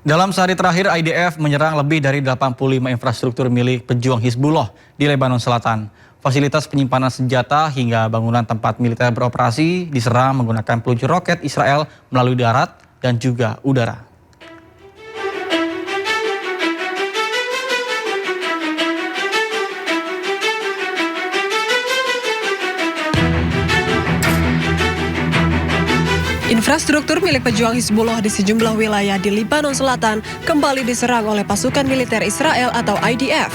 Dalam sehari terakhir, IDF menyerang lebih dari 85 infrastruktur milik pejuang Hizbullah di Lebanon Selatan. Fasilitas penyimpanan senjata hingga bangunan tempat militer beroperasi diserang menggunakan peluncur roket Israel melalui darat dan juga udara. Infrastruktur milik pejuang Hizbullah di sejumlah wilayah di Lebanon Selatan kembali diserang oleh pasukan militer Israel atau IDF.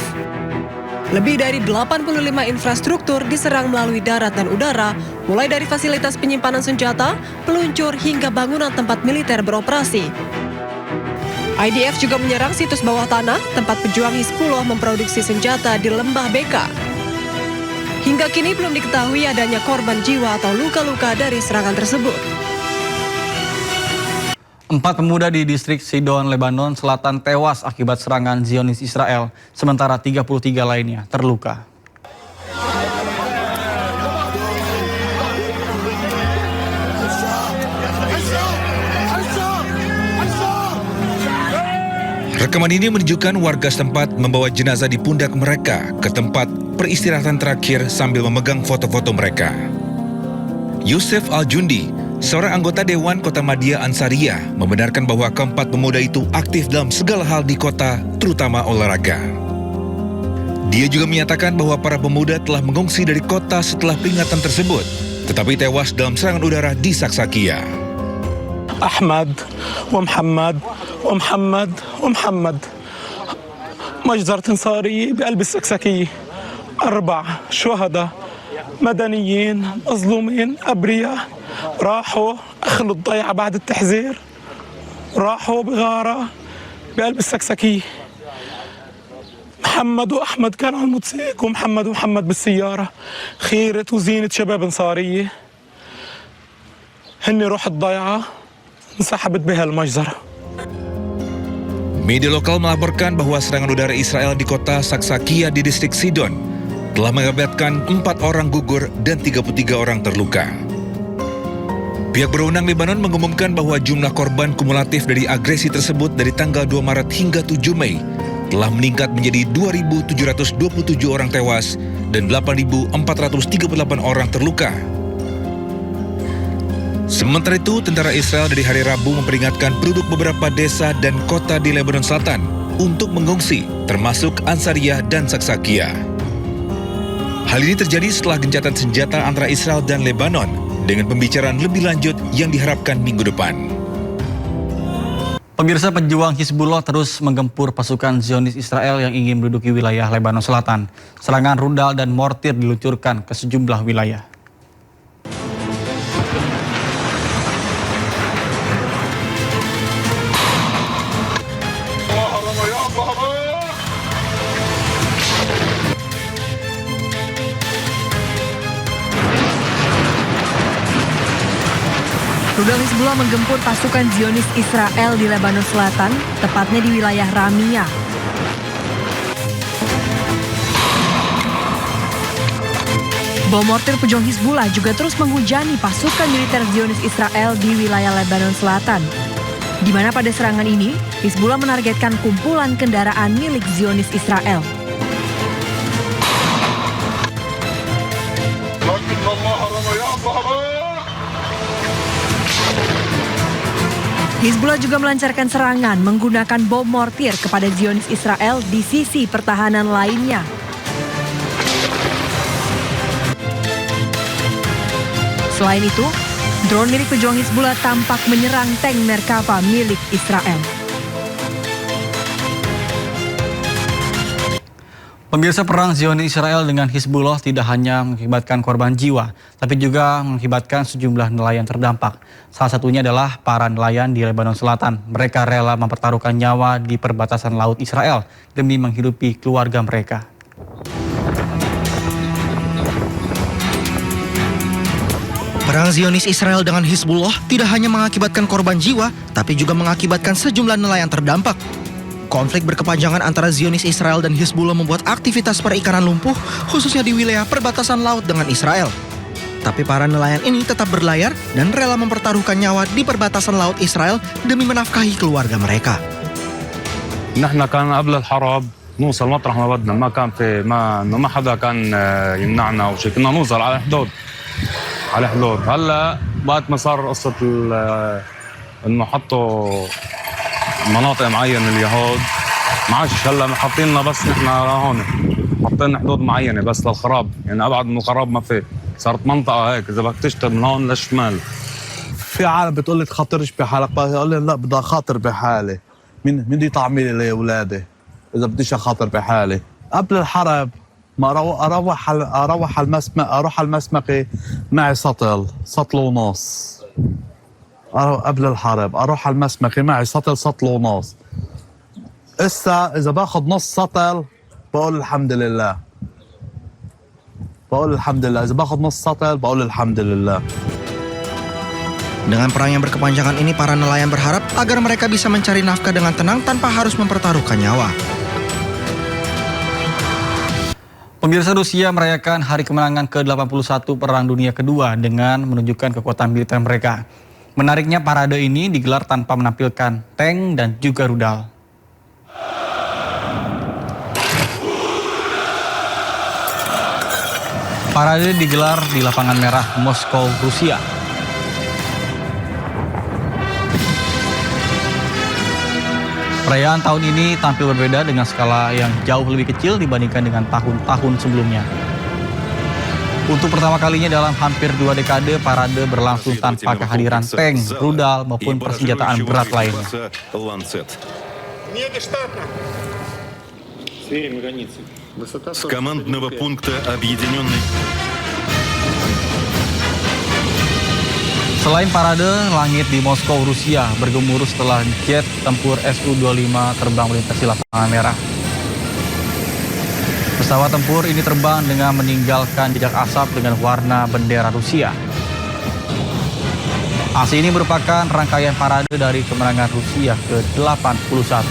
Lebih dari 85 infrastruktur diserang melalui darat dan udara, mulai dari fasilitas penyimpanan senjata, peluncur, hingga bangunan tempat militer beroperasi. IDF juga menyerang situs bawah tanah, tempat pejuang Hizbullah memproduksi senjata di Lembah Beka. Hingga kini belum diketahui adanya korban jiwa atau luka-luka dari serangan tersebut. 4 pemuda di distrik Sidon, Lebanon Selatan tewas akibat serangan Zionis Israel, sementara 33 lainnya terluka. Rekaman ini menunjukkan warga setempat membawa jenazah di pundak mereka ke tempat peristirahatan terakhir sambil memegang foto-foto mereka. Yusuf Al-Jundi, seorang anggota Dewan Kota Madia Ansariyah, membenarkan bahwa keempat pemuda itu aktif dalam segala hal di kota, terutama olahraga. Dia juga menyatakan bahwa para pemuda telah mengungsi dari kota setelah peringatan tersebut, tetapi tewas dalam serangan udara di Saksakia. أحمد ومحمد ومحمد ومحمد مجزرة انصارية بقلب السكسكية 4 شهداء مدنيين مظلومين أبرياء راحوا أخلوا الضيعة بعد التحذير راحوا بغارة بقلب السكسكية محمد وأحمد كانوا على الموتوسيكل ومحمد ومحمد بالسيارة خيرة وزينة شباب انصارية هن روح الضيعة انسحبت بها المجزرة. Media lokal melaporkan bahwa serangan udara Israel di kota Saksakia di distrik Sidon telah mengakibatkan 4 orang gugur dan 33 orang terluka. Pihak berwenang Lebanon mengumumkan bahwa jumlah korban kumulatif dari agresi tersebut dari tanggal 2 Maret hingga 7 Mei telah meningkat menjadi 2.727 orang tewas dan 8.438 orang terluka. Sementara itu, tentara Israel dari hari Rabu memperingatkan penduduk beberapa desa dan kota di Lebanon Selatan untuk mengungsi, termasuk Ansariyah dan Saksakia. Hal ini terjadi setelah gencatan senjata antara Israel dan Lebanon dengan pembicaraan lebih lanjut yang diharapkan minggu depan. Pemirsa, pejuang Hizbullah terus menggempur pasukan Zionis Israel yang ingin menduduki wilayah Lebanon Selatan. Serangan rudal dan mortir diluncurkan ke sejumlah wilayah. Rudal Hizbullah menggempur pasukan Zionis Israel di Lebanon Selatan, tepatnya di wilayah Ramiyah. Bom mortir pejuang Hizbullah juga terus menghujani pasukan militer Zionis Israel di wilayah Lebanon Selatan, di mana pada serangan ini Hizbullah menargetkan kumpulan kendaraan milik Zionis Israel. Hizbullah juga melancarkan serangan menggunakan bom mortir kepada Zionis Israel di sisi pertahanan lainnya. Selain itu, drone milik pejuang Hizbullah tampak menyerang tank Merkava milik Israel. Pemirsa, perang Zionis Israel dengan Hizbullah tidak hanya mengakibatkan korban jiwa, tapi juga mengakibatkan sejumlah nelayan terdampak. Salah satunya adalah para nelayan di Lebanon Selatan. Mereka rela mempertaruhkan nyawa di perbatasan laut Israel demi menghidupi keluarga mereka. Perang Zionis Israel dengan Hizbullah tidak hanya mengakibatkan korban jiwa, tapi juga mengakibatkan sejumlah nelayan terdampak. Konflik berkepanjangan antara Zionis Israel dan Hizbullah membuat aktivitas perikanan lumpuh, khususnya di wilayah perbatasan laut dengan Israel. Tapi para nelayan ini tetap berlayar dan rela mempertaruhkan nyawa di perbatasan laut Israel demi menafkahi keluarga mereka. نحن كان قبل الحرب نوصل مطرح ما بدنا، ما كان في ما حدا كان يمنعنا او شيء، كنا نوصل على حدود. هلا بعد ما صار قصه انه حطوا مناطق معينه اليهود، ما عادش هلا حاطين لنا بس نحن هون، حاطين حدود معينه بس للخراب، يعني ابعد من الخراب ما في، صارت منطقه هيك اذا بدك تشتغل من هون للشمال. في عالم بتقول لي تخاطرش بحالك، بقول لي لا بدي اخاطر بحالي. مين بدي يطعمي لي لاولادي اذا بديش اخاطر بحالي؟ قبل الحرب ما اروح اروح على المسمكه معي سطل ونص. قبل الحرب اروح على المسمكه معي سطل ونص. إسا إذا باخذ نص سطل بقول الحمد لله. إذا باخذ نص سطل بقول الحمد لله. Dengan perang yang berkepanjangan ini, para nelayan berharap agar mereka bisa mencari nafkah dengan tenang tanpa harus mempertaruhkan nyawa. Pemirsa, Rusia merayakan hari kemenangan ke-81 Perang Dunia Kedua dengan menunjukkan kekuatan militer mereka. Menariknya, parade ini digelar tanpa menampilkan tank dan juga rudal. Parade digelar di Lapangan Merah, Moskow, Rusia. Perayaan tahun ini tampil berbeda dengan skala yang jauh lebih kecil dibandingkan dengan tahun-tahun sebelumnya. Untuk pertama kalinya dalam hampir 2 dekade, parade berlangsung tanpa kehadiran tank, rudal maupun persenjataan berat lainnya. С командного пункта объединенной... Selain parade, langit di Moskow, Rusia bergemuruh setelah jet tempur Su-25 terbang melintasi Lapangan Merah. Pesawat tempur ini terbang dengan meninggalkan jejak asap dengan warna bendera Rusia. Aksi ini merupakan rangkaian parade dari kemenangan Rusia ke-81.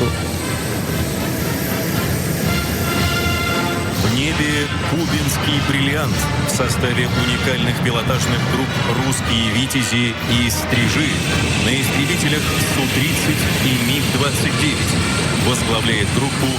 В небе кубинский бриллиант в составе уникальных пилотажных групп «Русские витязи» и «Стрижи» на истребителях Су-30 и МиГ-29 возглавляет группу.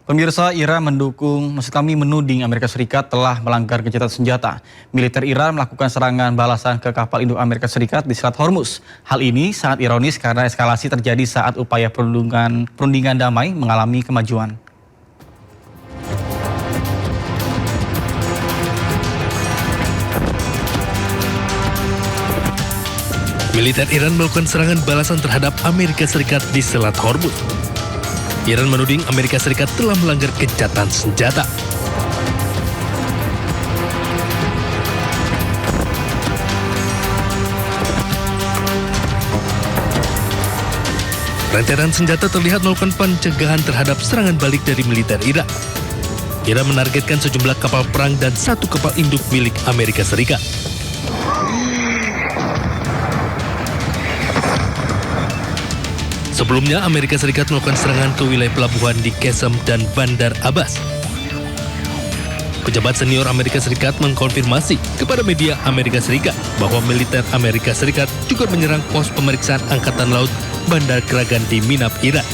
Pemirsa, Iran menuding Amerika Serikat telah melanggar gencatan senjata. Militer Iran melakukan serangan balasan ke kapal induk Amerika Serikat di Selat Hormuz. Hal ini sangat ironis karena eskalasi terjadi saat upaya perundingan damai mengalami kemajuan. Militer Iran melakukan serangan balasan terhadap Amerika Serikat di Selat Hormuz. Iran menuding Amerika Serikat telah melanggar gencatan senjata. Rentetan senjata terlihat melakukan pencegahan terhadap serangan balik dari militer Iran. Iran menargetkan sejumlah kapal perang dan 1 kapal induk milik Amerika Serikat. Sebelumnya, Amerika Serikat melakukan serangan ke wilayah pelabuhan di Qesem dan Bandar Abbas. Pejabat senior Amerika Serikat mengkonfirmasi kepada media Amerika Serikat bahwa militer Amerika Serikat juga menyerang pos pemeriksaan Angkatan Laut Bandar Kragan di Minab, Iran.